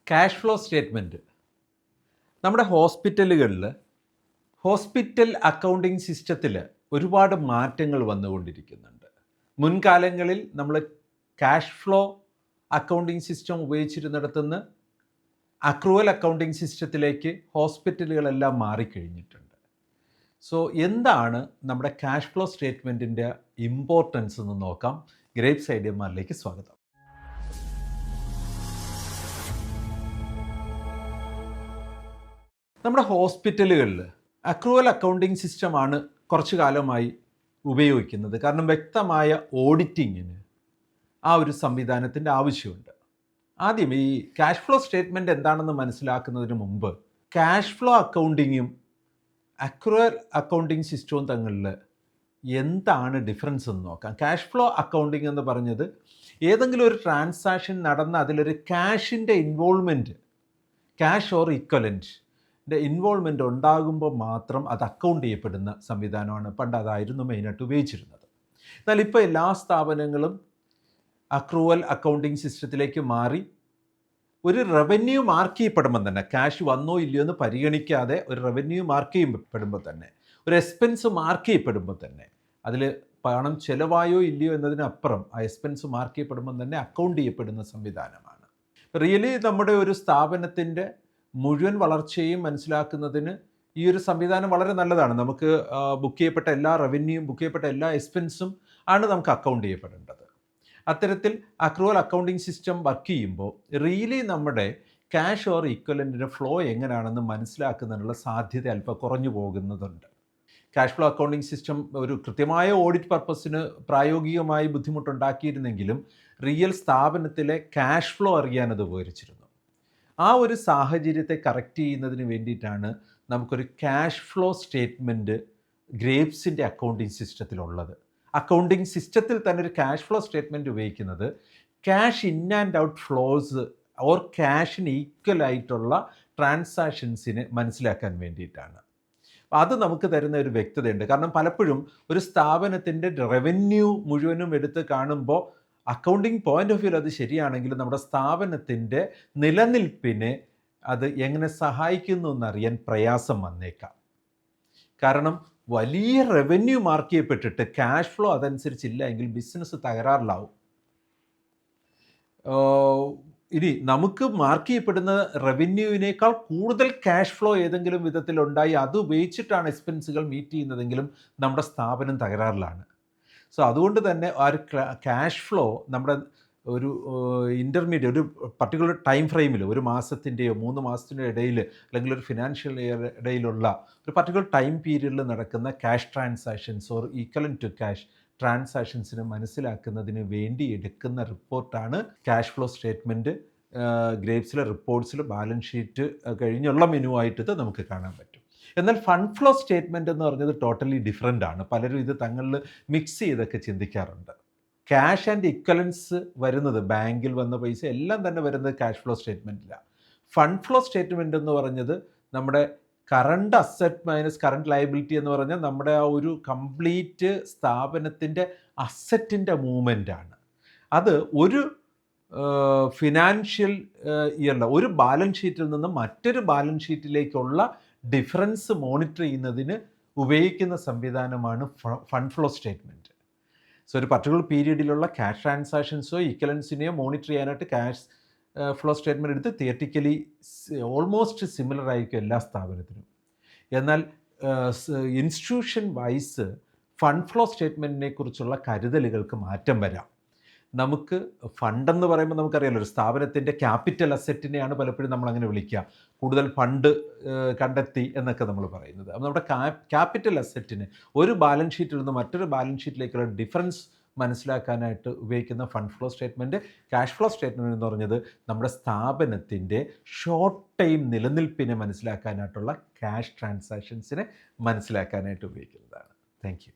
Cash flow statement നമ്മുടെ ഹോസ്പിറ്റലുകളിൽ hospital accounting സിസ്റ്റത്തിൽ ഒരുപാട് മാറ്റങ്ങൾ വന്നുകൊണ്ടിരിക്കുന്നുണ്ട്. മുൻകാലങ്ങളിൽ നമ്മൾ ക്യാഷ് ഫ്ലോ അക്കൗണ്ടിങ് സിസ്റ്റം ഉപയോഗിച്ചിരുന്നിടത്തുനിന്ന് അക്രൂവൽ അക്കൗണ്ടിങ് സിസ്റ്റത്തിലേക്ക് ഹോസ്പിറ്റലുകളെല്ലാം മാറിക്കഴിഞ്ഞിട്ടുണ്ട്. സോ എന്താണ് നമ്മുടെ ക്യാഷ് ഫ്ലോ സ്റ്റേറ്റ്മെൻറ്റിൻ്റെ ഇമ്പോർട്ടൻസ് എന്ന് നോക്കാം. ഗ്രേപ്സ് ഐഡിയമാരിലേക്ക് സ്വാഗതം. നമ്മുടെ ഹോസ്പിറ്റലുകളിൽ അക്രൂവൽ അക്കൗണ്ടിങ് സിസ്റ്റമാണ് കുറച്ചു കാലമായി ഉപയോഗിക്കുന്നത്. കാരണം വ്യക്തമായ ഓഡിറ്റിങ്ങിന് ആ ഒരു സംവിധാനത്തിൻ്റെ ആവശ്യമുണ്ട്. ആദ്യം ഈ ക്യാഷ് ഫ്ലോ സ്റ്റേറ്റ്മെൻറ്റ് എന്താണെന്ന് മനസ്സിലാക്കുന്നതിന് മുമ്പ് ക്യാഷ് ഫ്ലോ അക്കൗണ്ടിങ്ങും അക്രൂവൽ അക്കൗണ്ടിങ് സിസ്റ്റവും തമ്മിൽ എന്താണ് ഡിഫറൻസ് എന്ന് നോക്കാം. ക്യാഷ് ഫ്ലോ അക്കൗണ്ടിങ് എന്ന് പറഞ്ഞത് ഏതെങ്കിലും ഒരു ട്രാൻസാക്ഷൻ നടന്ന അതിലൊരു ക്യാഷിൻ്റെ involvement, cash or equivalent involvement ഉണ്ടാകുമ്പോൾ മാത്രം അത് അക്കൗണ്ട് ചെയ്യപ്പെടുന്ന സംവിധാനമാണ്. പണ്ട് അതായിരുന്നു മെയിനായിട്ട് ഉപയോഗിച്ചിരുന്നത്. എന്നാൽ ഇപ്പോൾ എല്ലാ സ്ഥാപനങ്ങളും അക്രൂവൽ അക്കൗണ്ടിങ് സിസ്റ്റത്തിലേക്ക് മാറി ഒരു റവന്യൂ മാർക്ക് ചെയ്യപ്പെടുമ്പോൾ തന്നെ, ക്യാഷ് വന്നോ ഇല്ലയോ എന്ന് പരിഗണിക്കാതെ ഒരു റവന്യൂ മാർക്ക് ചെയ്യപ്പെടുമ്പോൾ തന്നെ, ഒരു എക്സ്പെൻസ് മാർക്ക് ചെയ്യപ്പെടുമ്പോൾ തന്നെ, അതിൽ പണം ചിലവായോ ഇല്ലയോ എന്നതിനപ്പുറം ആ എക്സ്പെൻസ് മാർക്ക് ചെയ്യപ്പെടുമ്പോൾ തന്നെ അക്കൗണ്ട് ചെയ്യപ്പെടുന്ന സംവിധാനമാണ്. റിയലി നമ്മുടെ ഒരു സ്ഥാപനത്തിൻ്റെ മുഴുവൻ വളർച്ചയും മനസ്സിലാക്കുന്നതിന് ഈ ഒരു സംവിധാനം വളരെ നല്ലതാണ്. നമുക്ക് ബുക്ക് ചെയ്യപ്പെട്ട എല്ലാ റവന്യൂയും, ബുക്ക് ചെയ്യപ്പെട്ട എല്ലാ എക്സ്പെൻസും ആണ് നമുക്ക് അക്കൗണ്ട് ചെയ്യപ്പെടേണ്ടത്. അത്തരത്തിൽ അക്രൂവൽ അക്കൗണ്ടിങ് സിസ്റ്റം വർക്ക് ചെയ്യുമ്പോൾ റിയലി നമ്മുടെ ക്യാഷ് ഓർ ഇക്വലൻറ്റിൻ്റെ ഫ്ലോ എങ്ങനെയാണെന്ന് മനസ്സിലാക്കുന്നതിനുള്ള സാധ്യത അല്പം കുറഞ്ഞു പോകുന്നതുണ്ട്. ക്യാഷ് ഫ്ലോ അക്കൗണ്ടിങ് സിസ്റ്റം ഒരു കൃത്യമായ ഓഡിറ്റ് പർപ്പസിന് പ്രായോഗികമായി ബുദ്ധിമുട്ടുണ്ടാക്കിയിരുന്നെങ്കിലും റിയൽ സ്ഥാപനത്തിലെ ക്യാഷ് ഫ്ലോ അറിയാൻ അത് ഉപകരിച്ചിരുന്നു. ആ ഒരു സാഹചര്യത്തെ കറക്റ്റ് ചെയ്യുന്നതിന് വേണ്ടിയിട്ടാണ് നമുക്കൊരു ക്യാഷ് ഫ്ലോ സ്റ്റേറ്റ്മെൻറ്റ് ഗ്രേപ്സിൻ്റെ അക്കൗണ്ടിങ് സിസ്റ്റത്തിലുള്ളത്. അക്കൗണ്ടിങ് സിസ്റ്റത്തിൽ തന്നെ ഒരു ക്യാഷ് ഫ്ലോ സ്റ്റേറ്റ്മെൻറ്റ് ഉപയോഗിക്കുന്നത് cash in and out flows or ക്യാഷിന് ഈക്വൽ ആയിട്ടുള്ള ട്രാൻസാക്ഷൻസിനെ മനസ്സിലാക്കാൻ വേണ്ടിയിട്ടാണ്. അത് നമുക്ക് തരുന്ന ഒരു വ്യക്തതയുണ്ട്. കാരണം പലപ്പോഴും ഒരു സ്ഥാപനത്തിൻ്റെ റവന്യൂ മുഴുവനും എടുത്ത് കാണുമ്പോൾ അക്കൗണ്ടിങ് പോയിന്റ് ഓഫ് വ്യൂ അത് ശരിയാണെങ്കിലും നമ്മുടെ സ്ഥാപനത്തിൻ്റെ നിലനിൽപ്പിനെ അത് എങ്ങനെ സഹായിക്കുന്നു എന്നറിയാൻ പ്രയാസം വന്നേക്കാം. കാരണം വലിയ റവന്യൂ മാർക്ക് ചെയ്യപ്പെട്ടിട്ട് ക്യാഷ് ഫ്ലോ അതനുസരിച്ചില്ല എങ്കിൽ ബിസിനസ് തകരാറിലാവും. ഇനി നമുക്ക് മാർക്ക് ചെയ്യപ്പെടുന്ന റവന്യൂവിനേക്കാൾ കൂടുതൽ ക്യാഷ് ഫ്ലോ ഏതെങ്കിലും വിധത്തിലുണ്ടായി അത് ഉപയോഗിച്ചിട്ടാണ് എക്സ്പെൻസുകൾ മീറ്റ് ചെയ്യുന്നതെങ്കിലും നമ്മുടെ സ്ഥാപനം തകരാറിലാണ്. സോ അതുകൊണ്ട് തന്നെ ആ ഒരു ക്യാഷ് ഫ്ലോ നമ്മുടെ ഒരു ഇൻ്റർമീഡിയറ്റ് ഒരു പർട്ടിക്കുലർ ടൈം ഫ്രെയിമിൽ, ഒരു മാസത്തിൻ്റെയോ 3 മാസത്തിൻ്റെയോ ഇടയിൽ, അല്ലെങ്കിൽ ഒരു ഫിനാൻഷ്യൽ ഇയർ ഇടയിലുള്ള ഒരു പർട്ടിക്കുലർ ടൈം പീരീഡിൽ നടക്കുന്ന cash transactions or equivalent to cash ട്രാൻസാക്ഷൻസിന് മനസ്സിലാക്കുന്നതിന് വേണ്ടി എടുക്കുന്ന റിപ്പോർട്ടാണ് ക്യാഷ് ഫ്ലോ സ്റ്റേറ്റ്മെൻറ്റ്. ഗ്രേപ്സിലെ റിപ്പോർട്ട്സിൽ ബാലൻസ് ഷീറ്റ് കഴിഞ്ഞുള്ള മെനു ആയിട്ട് നമുക്ക് കാണാൻ പറ്റും. എന്നാൽ ഫണ്ട് ഫ്ലോ സ്റ്റേറ്റ്മെൻറ്റ് എന്ന് പറഞ്ഞത് ടോട്ടലി ഡിഫറെൻ്റ് ആണ്. പലരും ഇത് തങ്ങളിൽ മിക്സ് ചെയ്തൊക്കെ ചിന്തിക്കാറുണ്ട്. ക്യാഷ് ആൻഡ് ഇക്വലൻസ് വരുന്നത്, ബാങ്കിൽ വന്ന പൈസ എല്ലാം തന്നെ വരുന്നത് ക്യാഷ് ഫ്ലോ സ്റ്റേറ്റ്മെൻറ്റിലാണ്. ഫണ്ട് ഫ്ലോ സ്റ്റേറ്റ്മെൻറ്റ് എന്ന് പറഞ്ഞത് നമ്മുടെ current asset minus current liability എന്ന് പറഞ്ഞാൽ നമ്മുടെ ആ ഒരു കംപ്ലീറ്റ് സ്ഥാപനത്തിൻ്റെ അസറ്റിൻ്റെ മൂവ്മെൻ്റാണ്. അത് ഒരു ഫിനാൻഷ്യൽ ഇയറിൽ ഒരു ബാലൻസ് ഷീറ്റിൽ നിന്ന് മറ്റൊരു ബാലൻസ് ഷീറ്റിലേക്കുള്ള ഡിഫറൻസ് മോണിറ്റർ ചെയ്യുന്നതിന് ഉപയോഗിക്കുന്ന സംവിധാനമാണ് ഫണ്ട് ഫ്ലോ സ്റ്റേറ്റ്മെൻറ്റ്. സോ ഒരു പർട്ടിക്കുലർ പീരീഡിലുള്ള ക്യാഷ് ട്രാൻസാക്ഷൻസോ ഇക്വലൻസിനെയോ മോണിറ്റർ ചെയ്യാനായിട്ട് ക്യാഷ് ഫ്ലോ സ്റ്റേറ്റ്മെൻറ്റ് എടുത്ത് തിയറ്റിക്കലി ഓൾമോസ്റ്റ് സിമിലർ ആയിരിക്കും എല്ലാ സ്ഥാപനത്തിനും. എന്നാൽ ഇൻസ്റ്റിറ്റ്യൂഷൻ വൈസ് ഫണ്ട് ഫ്ലോ സ്റ്റേറ്റ്മെൻറ്റിനെ കുറിച്ചുള്ള കരുതലുകൾക്ക് മാറ്റം വരാം. നമുക്ക് ഫണ്ടെന്ന് പറയുമ്പോൾ നമുക്കറിയാമല്ലോ, ഒരു സ്ഥാപനത്തിൻ്റെ ക്യാപിറ്റൽ അസറ്റിനെയാണ് പലപ്പോഴും നമ്മളങ്ങനെ വിളിക്കുക. കൂടുതൽ ഫണ്ട് കണ്ടെത്തി എന്നൊക്കെ നമ്മൾ പറയുന്നത്. അപ്പോൾ നമ്മുടെ ക്യാപിറ്റൽ അസറ്റിന് ഒരു ബാലൻസ് ഷീറ്റിൽ നിന്ന് മറ്റൊരു ബാലൻസ് ഷീറ്റിലേക്കുള്ള ഡിഫറൻസ് മനസ്സിലാക്കാനായിട്ട് ഉപയോഗിക്കുന്ന fund flow statement. Cash flow statement എന്ന് പറഞ്ഞത് നമ്മുടെ സ്ഥാപനത്തിൻ്റെ ഷോർട്ട് ടൈം നിലനിൽപ്പിനെ മനസ്സിലാക്കാനായിട്ടുള്ള ക്യാഷ് ട്രാൻസാക്ഷൻസിനെ മനസ്സിലാക്കാനായിട്ട് ഉപയോഗിക്കുന്നതാണ്. Thank you.